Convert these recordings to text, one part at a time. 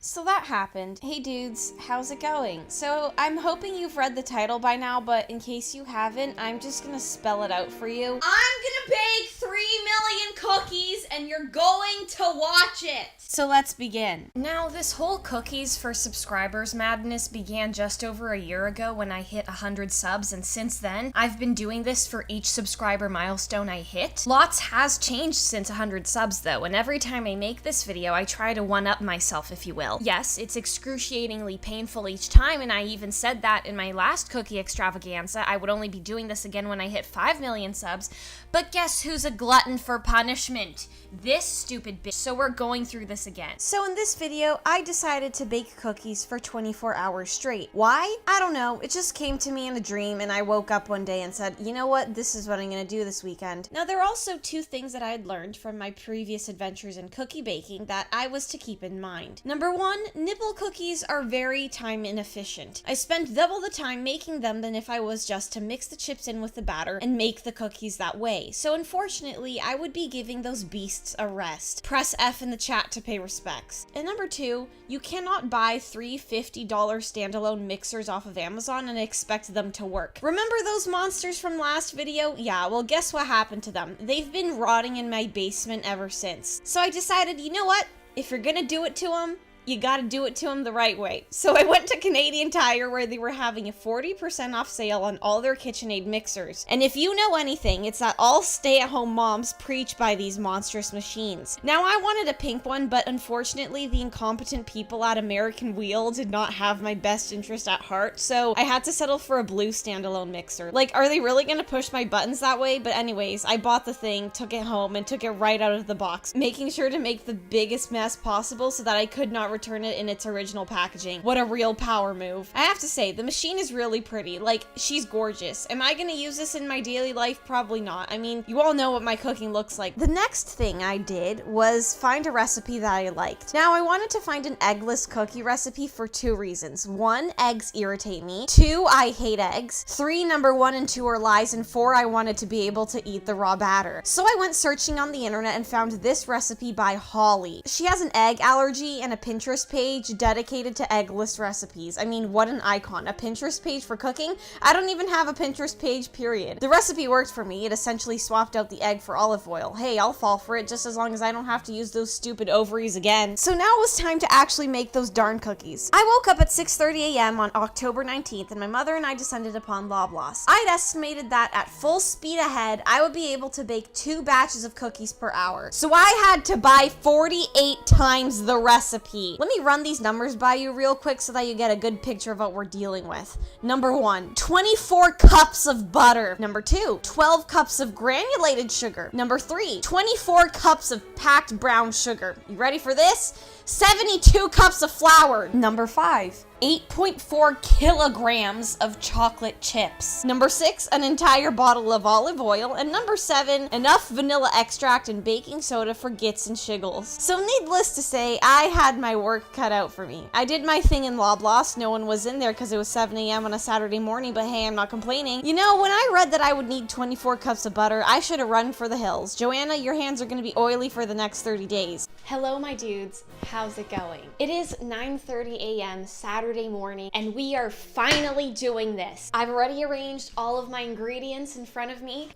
So that happened. Hey dudes, how's it going? So I'm hoping you've read the title by now, but in case you haven't, I'm just gonna spell it out for you. I'm gonna bake 3 million cookies and you're going to watch it! So let's begin. Now, this whole cookies for subscribers madness began just over a year ago when I hit 100 subs, and since then, I've been doing this for each subscriber milestone I hit. Lots has changed since 100 subs though, and every time I make this video, I try to one-up myself, if you will. Yes, it's excruciatingly painful each time, and I even said that in my last cookie extravaganza. I would only be doing this again when I hit 5 million subs, but guess who's a glutton for punishment? This stupid bitch. So we're going through this again. So in this video, I decided to bake cookies for 24 hours straight. Why? I don't know. It just came to me in a dream, and I woke up one day and said, you know what? This is what I'm gonna do this weekend. Now, there are also two things that I had learned from my previous adventures in cookie baking that I was to keep in mind. Number one, nipple cookies are very time inefficient. I spent double the time making them than if I was just to mix the chips in with the batter and make the cookies that way. So unfortunately, I would be giving those beasts a rest. Press F in the chat to pay respects. And number two, you cannot buy three $50 standalone mixers off of Amazon and expect them to work. Remember those monsters from last video? Yeah, well, guess what happened to them? They've been rotting in my basement ever since. So I decided, you know what? If you're gonna do it to them, you gotta do it to them the right way. So I went to Canadian Tire where they were having a 40% off sale on all their KitchenAid mixers. And if you know anything, it's that all stay-at-home moms preach by these monstrous machines. Now, I wanted a pink one, but unfortunately the incompetent people at American Wheel did not have my best interest at heart, so I had to settle for a blue standalone mixer. Like, are they really gonna push my buttons that way? But anyways, I bought the thing, took it home, and took it right out of the box, making sure to make the biggest mess possible so that I could not return it in its original packaging. What a real power move. I have to say, the machine is really pretty. Like, she's gorgeous. Am I gonna use this in my daily life? Probably not. I mean, you all know what my cooking looks like. The next thing I did was find a recipe that I liked. Now, I wanted to find an eggless cookie recipe for two reasons. One, eggs irritate me. Two, I hate eggs. Three, number one and two are lies. And four, I wanted to be able to eat the raw batter. So I went searching on the internet and found this recipe by Holly. She has an egg allergy and a Pinterest page dedicated to eggless recipes. I mean, what an icon. A Pinterest page for cooking? I don't even have a Pinterest page, period. The recipe worked for me. It essentially swapped out the egg for olive oil. Hey, I'll fall for it just as long as I don't have to use those stupid ovaries again. So now it was time to actually make those darn cookies. I woke up at 6:30 a.m. on October 19th, and my mother and I descended upon Loblaws. I'd estimated that at full speed ahead, I would be able to bake 2 batches of cookies per hour. So I had to buy 48 times the recipe. Let me run these numbers by you real quick so that you get a good picture of what we're dealing with. Number one, 24 cups of butter. Number two, 12 cups of granulated sugar. Number three, 24 cups of packed brown sugar. You ready for this? 72 cups of flour. Number five, 8.4 kilograms of chocolate chips. Number six, an entire bottle of olive oil. And number seven, enough vanilla extract and baking soda for gits and shiggles. So needless to say, I had my work cut out for me. I did my thing in Loblaws. No one was in there because it was 7 a.m. on a Saturday morning, but hey, I'm not complaining. You know, when I read that I would need 24 cups of butter, I should have run for the hills. Joanna, your hands are going to be oily for the next 30 days. Hello, my dudes. How's it going? It is 9:30 a.m. Saturday morning, and we are finally doing this. I've already arranged all of my ingredients in front of me.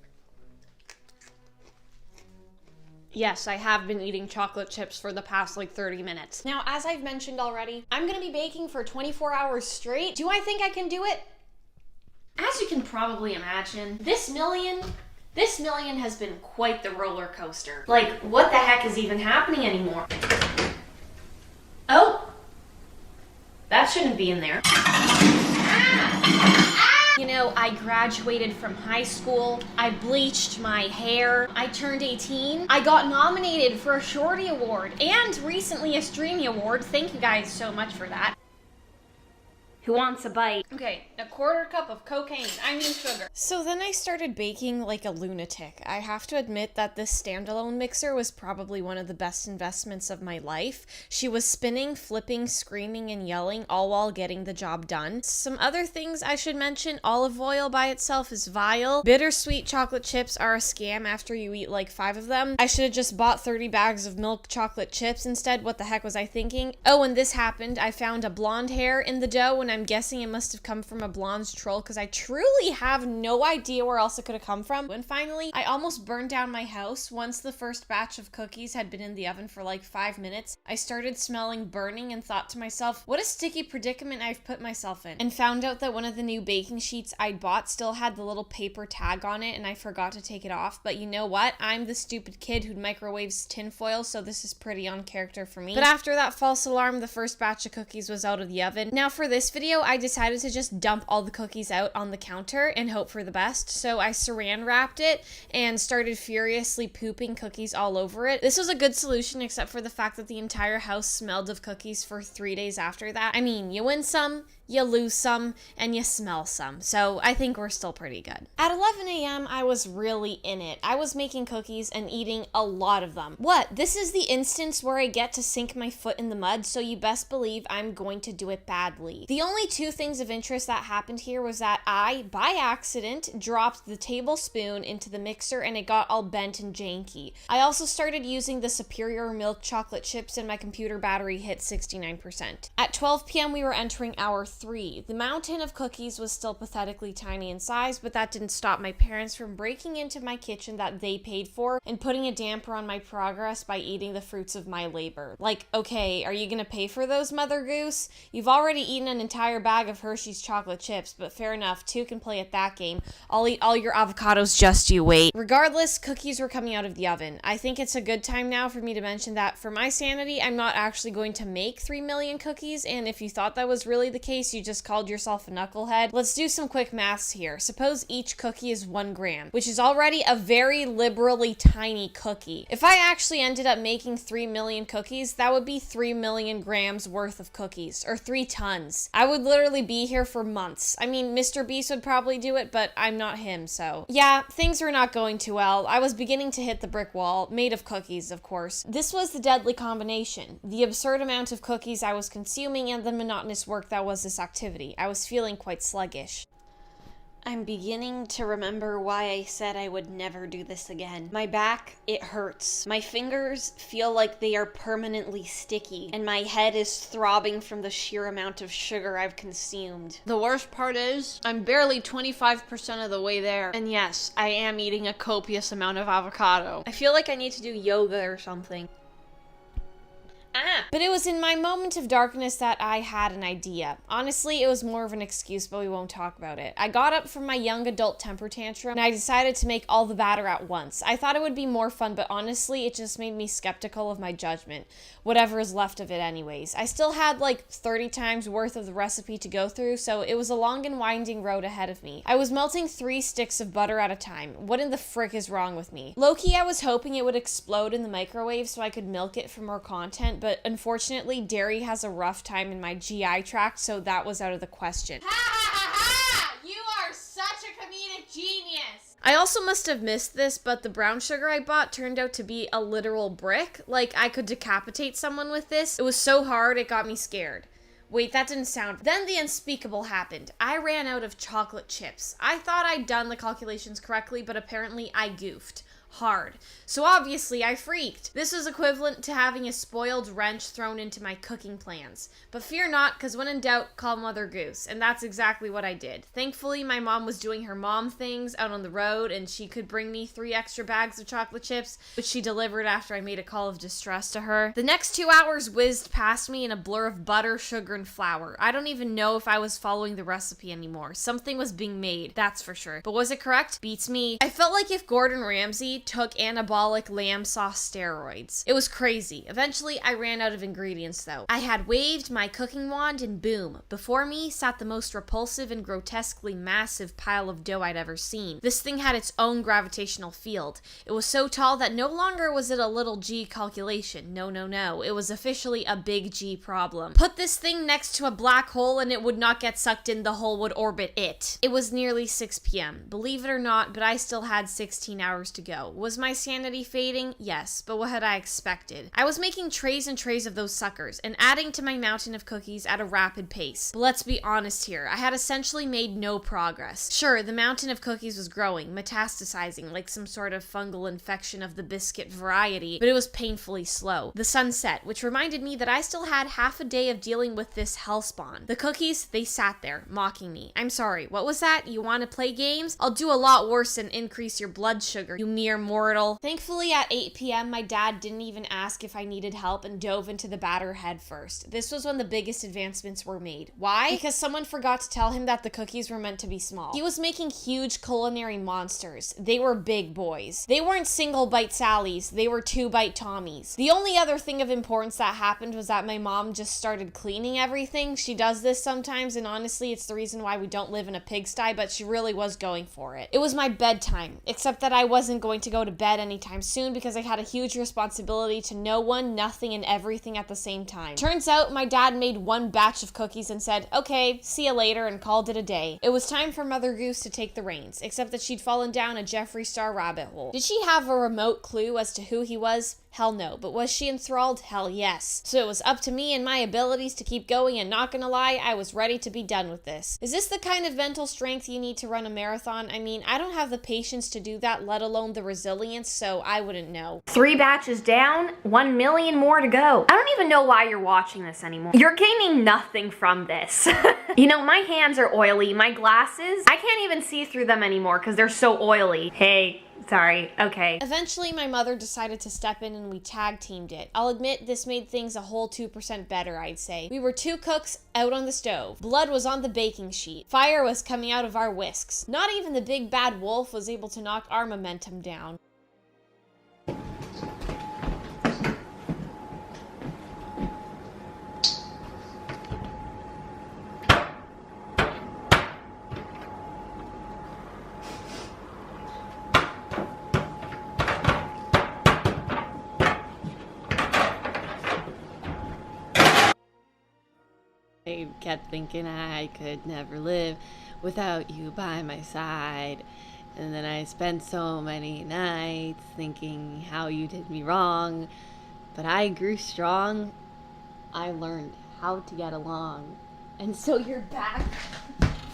Yes, I have been eating chocolate chips for the past like 30 minutes. Now, as I've mentioned already, I'm gonna be baking for 24 hours straight. Do I think I can do it? As you can probably imagine, this million has been quite the roller coaster. Like, what the heck is even happening anymore? Oh, that shouldn't be in there. You know, I graduated from high school, I bleached my hair, I turned 18, I got nominated for a Shorty Award, and recently a Streamy Award. Thank you guys so much for that. Who wants a bite? Okay, a quarter cup of cocaine. I mean sugar. So then I started baking like a lunatic. I have to admit that this standalone mixer was probably one of the best investments of my life. She was spinning, flipping, screaming, and yelling, all while getting the job done. Some other things I should mention: olive oil by itself is vile. Bittersweet chocolate chips are a scam after you eat like 5 of them. I should have just bought 30 bags of milk chocolate chips instead. What the heck was I thinking? Oh, and this happened. I found a blonde hair in the dough, and I'm guessing it must have come from a blonde's troll because I truly have no idea where else it could have come from. And finally, I almost burned down my house. Once the first batch of cookies had been in the oven for like 5 minutes, I started smelling burning and thought to myself, what a sticky predicament I've put myself in. And found out that one of the new baking sheets I'd bought still had the little paper tag on it, and I forgot to take it off. But you know what? I'm the stupid kid who microwaves tinfoil, so this is pretty on character for me. But after that false alarm, the first batch of cookies was out of the oven. Now for this video, I decided to just dump all the cookies out on the counter and hope for the best. So I saran wrapped it and started furiously pooping cookies all over it. This was a good solution, except for the fact that the entire house smelled of cookies for 3 days after that. I mean, you win some, you lose some, and you smell some. So I think we're still pretty good. At 11 a.m., I was really in it. I was making cookies and eating a lot of them. What? This is the instance where I get to sink my foot in the mud, so you best believe I'm going to do it badly. The only 2 things of interest that happened here was that I, by accident, dropped the tablespoon into the mixer and it got all bent and janky. I also started using the superior milk chocolate chips and my computer battery hit 69%. At 12 p.m. we were entering hour 3. The mountain of cookies was still pathetically tiny in size, but that didn't stop my parents from breaking into my kitchen that they paid for and putting a damper on my progress by eating the fruits of my labor. Like, okay, are you gonna pay for those, Mother Goose? You've already eaten an entire bag of Hershey's chocolate chips, but fair enough, 2 can play at that game. I'll eat all your avocados, just you wait. Regardless, cookies were coming out of the oven. I think it's a good time now for me to mention that for my sanity, I'm not actually going to make 3 million cookies, and if you thought that was really the case, you just called yourself a knucklehead. Let's do some quick maths here. Suppose each cookie is 1 gram, which is already a very liberally tiny cookie. If I actually ended up making 3 million cookies, that would be 3 million grams worth of cookies, or 3 tons. I would literally be here for months. I mean, Mr. Beast would probably do it, but I'm not him, so. Yeah, things were not going too well. I was beginning to hit the brick wall, made of cookies, of course. This was the deadly combination: the absurd amount of cookies I was consuming and the monotonous work that was this activity. I was feeling quite sluggish. I'm beginning to remember why I said I would never do this again. My back, it hurts. My fingers feel like they are permanently sticky, and my head is throbbing from the sheer amount of sugar I've consumed. The worst part is, I'm barely 25% of the way there. And yes, I am eating a copious amount of avocado. I feel like I need to do yoga or something. But it was in my moment of darkness that I had an idea. Honestly, it was more of an excuse, but we won't talk about it. I got up from my young adult temper tantrum, and I decided to make all the batter at once. I thought it would be more fun, but honestly, it just made me skeptical of my judgment. Whatever is left of it anyways. I still had like 30 times worth of the recipe to go through, so it was a long and winding road ahead of me. I was melting 3 sticks of butter at a time. What in the frick is wrong with me? Low-key, I was hoping it would explode in the microwave so I could milk it for more content, but unfortunately, dairy has a rough time in my GI tract, so that was out of the question. Ha ha ha ha! You are such a comedic genius! I also must have missed this, but the brown sugar I bought turned out to be a literal brick. Like, I could decapitate someone with this. It was so hard, it got me scared. Wait, that didn't sound... Then the unspeakable happened. I ran out of chocolate chips. I thought I'd done the calculations correctly, but apparently I goofed. Hard. So obviously I freaked. This was equivalent to having a spoiled wrench thrown into my cooking plans. But fear not, because when in doubt, call Mother Goose. And that's exactly what I did. Thankfully, my mom was doing her mom things out on the road, and she could bring me 3 extra bags of chocolate chips, which she delivered after I made a call of distress to her. The next 2 hours whizzed past me in a blur of butter, sugar, and flour. I don't even know if I was following the recipe anymore. Something was being made, that's for sure. But was it correct? Beats me. I felt like if Gordon Ramsay literally took anabolic lamb sauce steroids. It was crazy. Eventually, I ran out of ingredients though. I had waved my cooking wand and boom, before me sat the most repulsive and grotesquely massive pile of dough I'd ever seen. This thing had its own gravitational field. It was so tall that no longer was it a little g calculation. No. It was officially a big G problem. Put this thing next to a black hole and it would not get sucked in, the hole would orbit it. It was nearly 6 p.m. Believe it or not, but I still had 16 hours to go. Was my sanity fading? Yes, but what had I expected? I was making trays and trays of those suckers and adding to my mountain of cookies at a rapid pace. But let's be honest here, I had essentially made no progress. Sure, the mountain of cookies was growing, metastasizing like some sort of fungal infection of the biscuit variety, but it was painfully slow. The sun set, which reminded me that I still had half a day of dealing with this hellspawn. The cookies, they sat there, mocking me. I'm sorry, what was that? You want to play games? I'll do a lot worse than increase your blood sugar, you mere mortal. Thankfully, at 8 p.m., my dad didn't even ask if I needed help and dove into the batter head first. This was when the biggest advancements were made. Why? Because someone forgot to tell him that the cookies were meant to be small. He was making huge culinary monsters. They were big boys. They weren't single bite Sallies, they were 2-bite Tommies. The only other thing of importance that happened was that my mom just started cleaning everything. She does this sometimes, and honestly, it's the reason why we don't live in a pigsty, but she really was going for it. It was my bedtime, except that I wasn't going to go to bed anytime soon because I had a huge responsibility to no one, nothing, and everything at the same time. Turns out my dad made one batch of cookies and said, okay, see you later, and called it a day. It was time for Mother Goose to take the reins, except that she'd fallen down a Jeffree Star rabbit hole. Did she have a remote clue as to who he was? Hell no. But was she enthralled? Hell yes. So it was up to me and my abilities to keep going, and not gonna lie, I was ready to be done with this. Is this the kind of mental strength you need to run a marathon? I mean, I don't have the patience to do that, let alone the resilience, so I wouldn't know. 3 batches down, 1 million more to go. I don't even know why you're watching this anymore. You're gaining nothing from this. You know, my hands are oily. My glasses, I can't even see through them anymore because they're so oily. Hey. Sorry, okay. Eventually, my mother decided to step in and we tag teamed it. I'll admit this made things a whole 2% better, I'd say. We were 2 cooks out on the stove. Blood was on the baking sheet. Fire was coming out of our whisks. Not even the big bad wolf was able to knock our momentum down. I kept thinking I could never live without you by my side. And then I spent so many nights thinking how you did me wrong. But I grew strong. I learned how to get along. And so you're back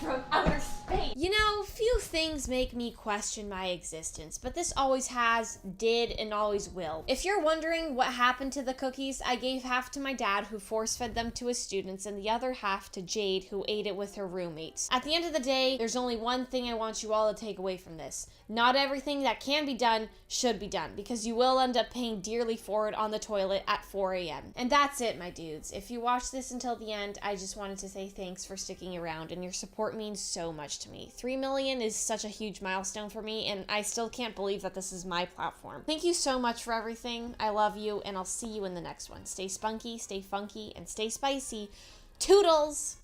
from outer space. You know, few things make me question my existence, but this always has, did, and always will. If you're wondering what happened to the cookies, I gave half to my dad, who force-fed them to his students, and the other half to Jade, who ate it with her roommates. At the end of the day, there's only one thing I want you all to take away from this. Not everything that can be done should be done, because you will end up paying dearly for it on the toilet at 4 a.m. And that's it, my dudes. If you watched this until the end, I just wanted to say thanks for sticking around, and your support means so much to me. 3 million is such a huge milestone for me, and I still can't believe that this is my platform. Thank you so much for everything. I love you, and I'll see you in the next one. Stay spunky, stay funky, and stay spicy. Toodles!